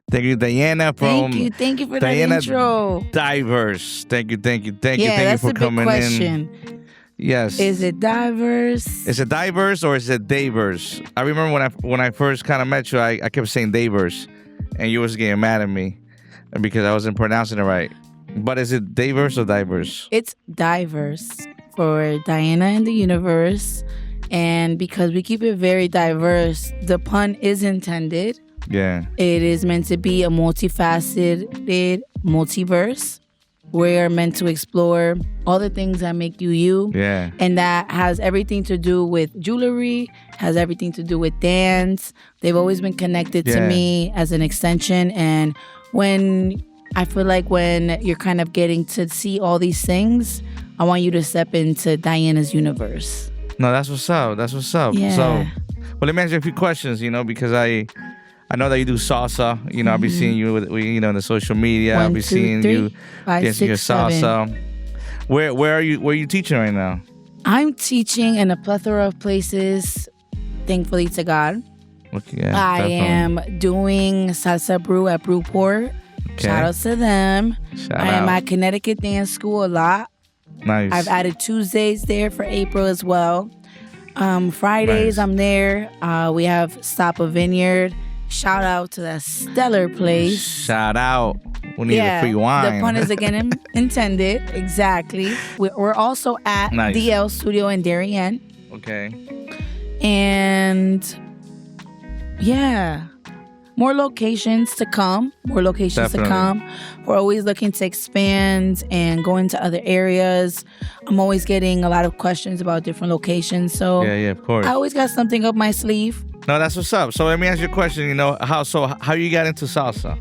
Thank you, Diana from Thank you for Diana that intro. Dayverse. Thank you That's for a big coming question. in. Yes. Is it Dayverse? Is it Dayverse or is it Dayverse? I remember when I first kind of met you, I kept saying Dayverse, and you was getting mad at me because I wasn't pronouncing it right. But is it Dayverse or Dayverse? It's Dayverse for Diana and the universe. And because we keep it very diverse, the pun is intended. Yeah. It is meant to be a multifaceted multiverse. We're meant to explore all the things that make you you. Yeah. And that has everything to do with jewelry, has everything to do with dance. They've always been connected to me as an extension. And when I feel like when you're kind of getting to see all these things, I want you to step into Diana's universe. No, that's what's up. That's what's up. Yeah. So, well, let me ask you a few questions, because I know that you do salsa. I'll be seeing you with in the social media. I'll be seeing you dancing your salsa. Where are you teaching right now? I'm teaching in a plethora of places, thankfully to God. Okay, yeah, I am doing Salsa Brew at Brewport. Okay. Shout out to them. I am at Connecticut Dance School a lot. Nice. I've added Tuesdays there for April as well. Fridays, I'm there. We have Stop a Vineyard. Shout out to that stellar place. Shout out. We need a free wine. The pun is again intended. Exactly. We're also at DL Studio in Darien. Okay. And more locations to come. Definitely. We're always looking to expand and go into other areas. I'm always getting a lot of questions about different locations. So yeah, of course. I always got something up my sleeve. No, that's what's up. So let me ask you a question. How you got into salsa?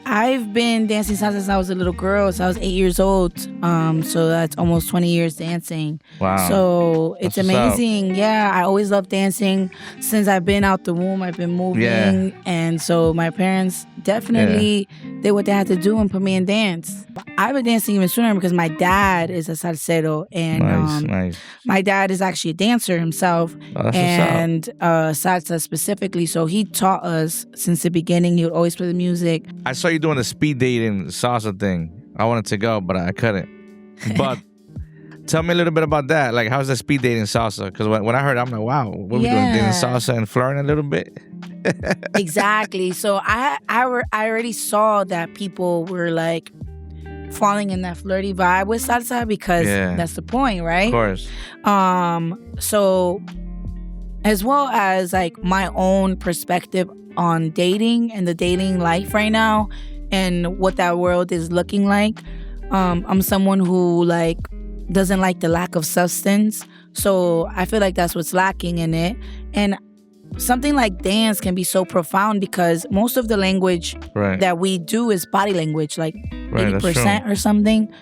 I've been dancing salsa since I was a little girl. So I was 8 years old. So that's almost 20 years dancing. Wow. So it's amazing. Yeah, I always loved dancing. Since I've been out the womb, I've been moving. Yeah. And so my parents definitely did what they had to do and put me in dance. I've been dancing even sooner because my dad is a salsero. And nice. My dad is actually a dancer himself. Oh, that's and salsa specifically. So he taught us since the beginning. He would always play the music. I saw you doing the speed dating salsa thing. I wanted to go, but I couldn't. But tell me a little bit about that. Like, how's the speed dating salsa? Because when I heard it, I'm like, wow, what are we doing? Dating salsa and flirting a little bit? Exactly. So I already saw that people were like falling in that flirty vibe with salsa because that's the point, right? Of course. So as well as like my own perspective on dating and the dating life right now and what that world is looking like. I'm someone who like doesn't like the lack of substance. So I feel like that's what's lacking in it. And something like dance can be so profound because most of the language that we do is body language, like 80% or something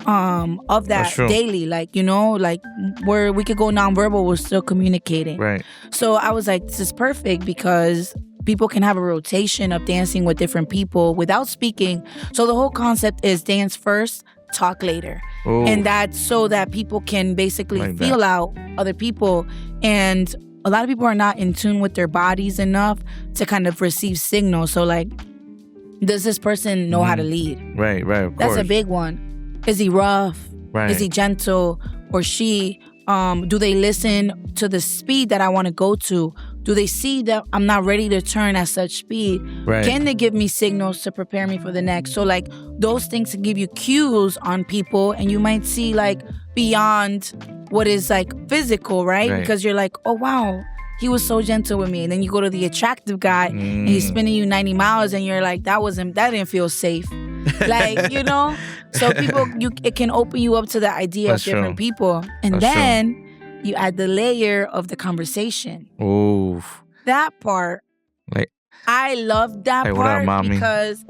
of that daily. Like, like where we could go nonverbal, we're still communicating. Right. So I was like, this is perfect because people can have a rotation of dancing with different people without speaking. So the whole concept is dance first, talk later. Ooh. And that's so that people can basically feel out other people. And a lot of people are not in tune with their bodies enough to kind of receive signals. So like, does this person know how to lead? Right, of That's course. a big one. Is he rough? Right. Is he gentle? Or she? Do they listen to the speed that I want to go to? Do they see that I'm not ready to turn at such speed? Right. Can they give me signals to prepare me for the next? So like those things can give you cues on people and you might see like beyond what is like physical, right? Because you're like, oh wow, he was so gentle with me. And then you go to the attractive guy and he's spinning you 90 miles and you're like, that didn't feel safe. Like, so people, it can open you up to the idea of different people. And then you add the layer of the conversation. Ooh. That part. Like, I love that part what up, mommy? Because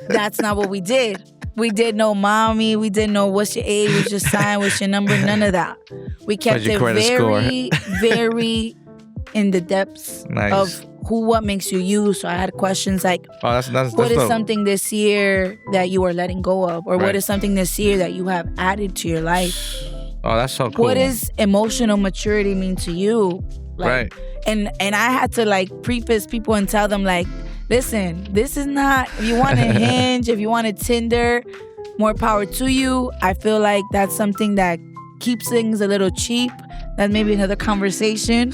that's not what we did. We didn't know mommy. We didn't know what's your age, what's your sign, what's your number, none of that. We kept it very, very in the depths of what makes you you. So I had questions like, that's what is something this year that you are letting go of? Or what is something this year that you have added to your life? Oh, that's so cool. What does emotional maturity mean to you? Like, and I had to like preface people and tell them like, Listen, this is not, if you want to Hinge, if you want to Tinder, more power to you. I feel like that's something that keeps things a little cheap. That's maybe another conversation.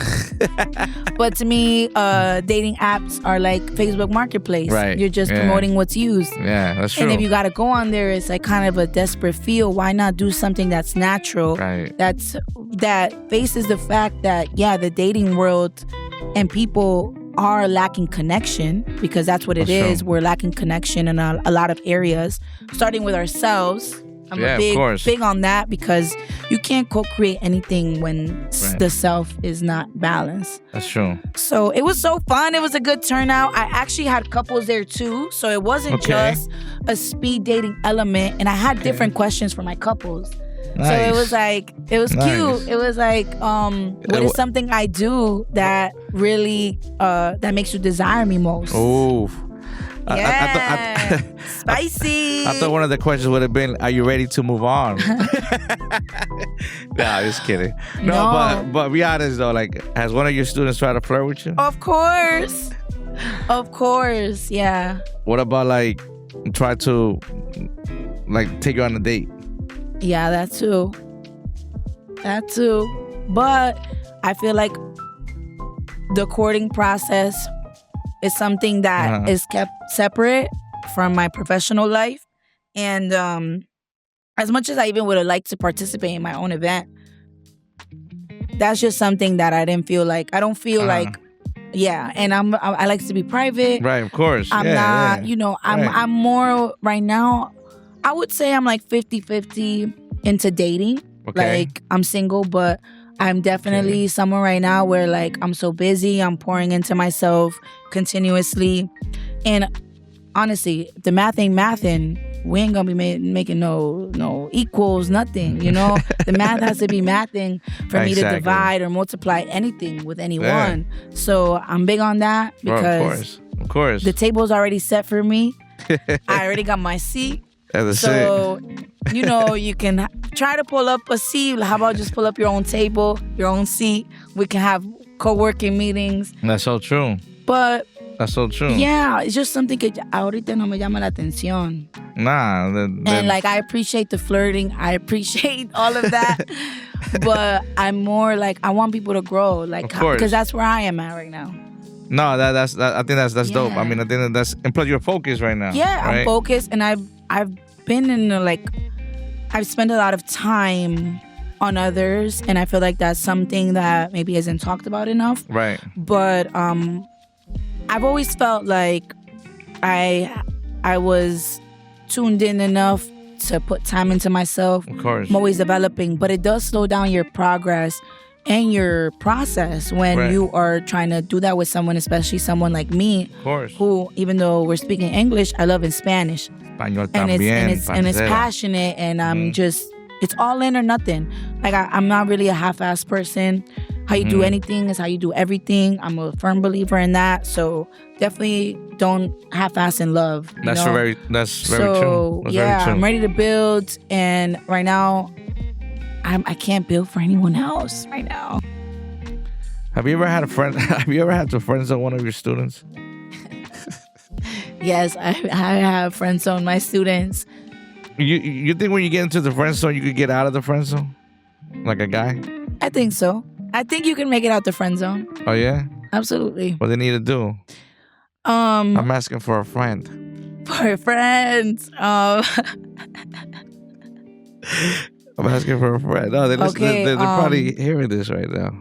But to me, dating apps are like Facebook Marketplace. Right. You're just promoting what's used. Yeah, that's true. And if you got to go on there, it's like kind of a desperate feel. Why not do something that's natural? Right. That faces the fact that, yeah, the dating world and people are lacking connection, because that's what it is. True. We're lacking connection in a lot of areas, starting with ourselves. I'm big on that, because you can't co-create anything when the self is not balanced. That's true. So it was so fun. It was a good turnout. I actually had couples there too. So it wasn't just a speed dating element. And I had different questions for my couples. Nice. So it was like, it was cute. It was like, what is something I do that really, that makes you desire me most? Oh. Yeah. Spicy. I thought one of the questions would have been, are you ready to move on? Nah, just kidding. No, but be honest though, like, has one of your students tried to flirt with you? Of course. Of course, yeah. What about like try to like take you on a date? Yeah, that too. That too. But I feel like the courting process is something that is kept separate from my professional life. And as much as I even would have liked to participate in my own event, that's just something that I didn't feel like. I don't feel like, and I like to be private. Right, of course. I'm not, you know, I'm more right now, I would say I'm like 50-50 into dating. Okay. Like, I'm single, but I'm definitely somewhere right now where like I'm so busy, I'm pouring into myself continuously. And honestly, if the math ain't mathin', we ain't gonna be making no equals, nothing, you know? The math has to be mathing for me to divide or multiply anything with anyone. Yeah. So I'm big on that, because of course. The table's already set for me. I already got my seat. So, you know, you can try to pull up a seat. How about just pull up your own table, your own seat? We can have co-working meetings. That's so true. But that's so true. Yeah, it's just something que ahorita no me llama la atención. Nah. And like, I appreciate the flirting. I appreciate all of that. But I'm more like, I want people to grow. Like, because that's where I am at right now. No, I think that's dope. I mean, I think that's, and plus you're focused right now. Yeah, right? I'm focused, and I've been in I've spent a lot of time on others, and I feel like that's something that maybe isn't talked about enough. Right. But I've always felt like I was tuned in enough to put time into myself. Of course. I'm always developing, but it does slow down your progress and your process when you are trying to do that with someone, especially someone like me, of course, who, even though we're speaking English, I love in Spanish. Español and también, it's passionate, and I'm just, it's all in or nothing. Like, I'm not really a half-assed person. How you do anything is how you do everything. I'm a firm believer in that. So definitely don't half-ass in love. That's very true. That's very true. I'm ready to build, and right now, I can't build for anyone else right now. Have you ever had a friend? Have you ever had to friend zone one of your students? Yes, I have friend zone my students. You think when you get into the friend zone, you could get out of the friend zone, like a guy? I think so. I think you can make it out the friend zone. Oh yeah, absolutely. What they need to do? I'm asking for a friend. For a friend. I'm asking for a friend. No, they're probably hearing this right now.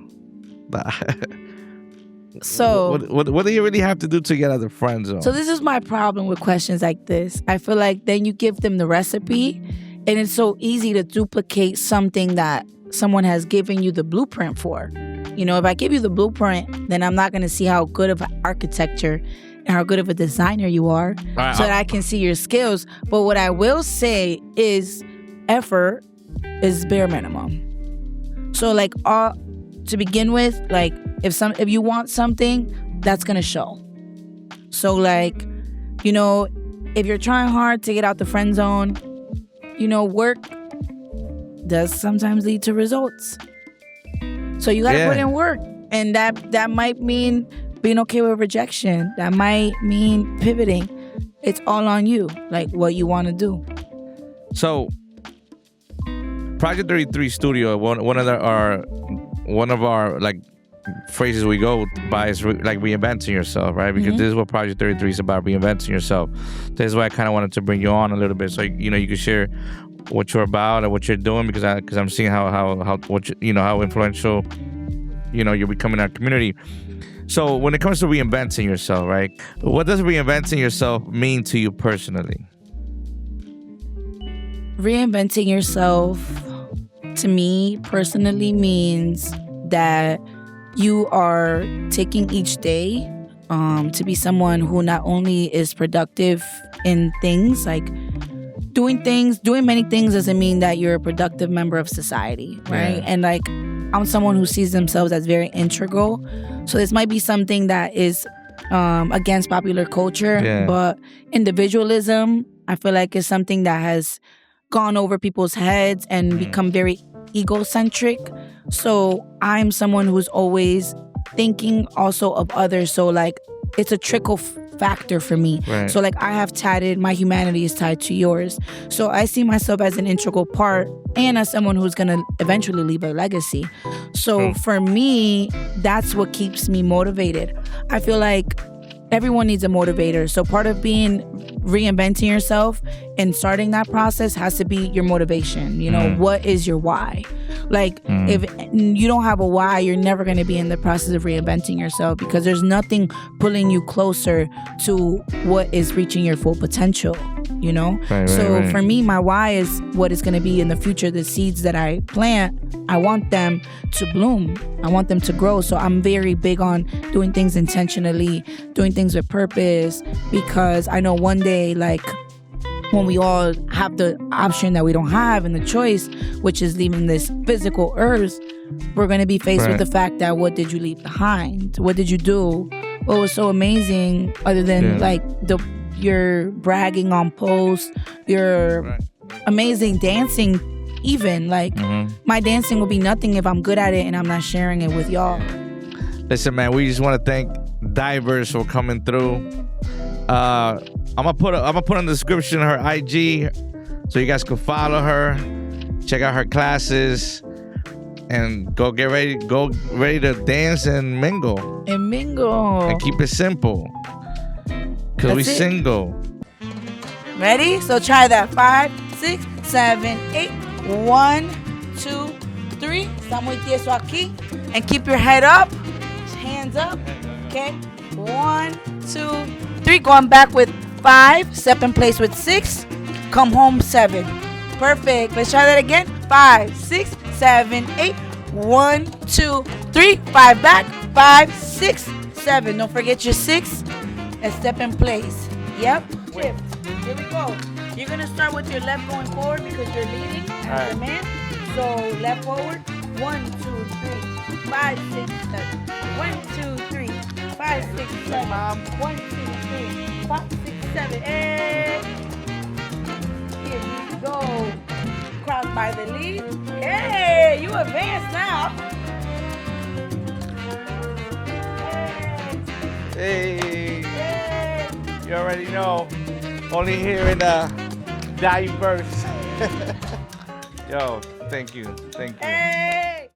So what do you really have to do to get out of the friend zone? So this is my problem with questions like this. I feel like then you give them the recipe, and it's so easy to duplicate something that someone has given you the blueprint for. You know, if I give you the blueprint, then I'm not going to see how good of an architecture and how good of a designer you are, so that I can see your skills. But what I will say is effort is bare minimum. So like, to begin with, like, if you want something, that's gonna show. So like, you know, if you're trying hard to get out the friend zone, you know, work does sometimes lead to results. So you gotta put in work, and that might mean being okay with rejection. That might mean pivoting. It's all on you, like what you want to do. So, Project 33 Studio, one of our like phrases we go by is like reinventing yourself, right? Because this is what Project 33 is about, reinventing yourself. This is why I kind of wanted to bring you on a little bit, so you could share what you're about and what you're doing, because I'm seeing how how influential you're becoming in our community. So when it comes to reinventing yourself, right? What does reinventing yourself mean to you personally? Reinventing yourself to me personally means that you are taking each day to be someone who not only is productive in things like doing many things doesn't mean that you're a productive member of society, right? And like, I'm someone who sees themselves as very integral. So this might be something that is against popular culture, but individualism, I feel like, is something that has gone over people's heads and become very egocentric. So I'm someone who's always thinking also of others. So like, it's a trickle factor for me. Right. So like, I have my humanity is tied to yours. So I see myself as an integral part and as someone who's going to eventually leave a legacy. So for me, that's what keeps me motivated. I feel like everyone needs a motivator. So part of reinventing yourself and starting that process has to be your motivation. What is your why? Like, if you don't have a why, you're never going to be in the process of reinventing yourself, because there's nothing pulling you closer to what is reaching your full potential, Right, for me, my why is what is going to be in the future. The seeds that I plant, I want them to bloom. I want them to grow. So I'm very big on doing things intentionally, doing things with purpose, because I know one day, like, when we all have the option that we don't have and the choice, which is leaving this physical earth, we're going to be faced with the fact that, what did you leave behind? What did you do? What was so amazing, other than your bragging on posts, your amazing dancing, even like my dancing will be nothing if I'm good at it and I'm not sharing it with y'all. Listen, man, we just want to thank Dayverse for coming through. I'm gonna put in the description her IG, so you guys can follow her, check out her classes, and go ready to dance and mingle and keep it simple, because we single. Ready? So try that. 5, 6, 7, 8. 1, 2, 3. Estamos tieso aquí, and keep your head up, hands up. Okay. 1, 2, 3. Going back with 5. Step in place with 6. Come home 7. Perfect. Let's try that again. 5, 6, 7, 8. 1, 2, 3. 5 back. 5, 6, 7. Don't forget your 6 and step in place. Yep. Shift. Here we go. You're going to start with your left going forward because you're leading as the man. So left forward. 1, 2, 3, 5, 6, 7. 1, 2, 3, 5, 6, 7. 1, 2, 3, 5, 6, 7. And here we go. Cross by the lead. Hey, you advance now. Hey. You already know. Only here in Dayverse. Yo, thank you. Hey.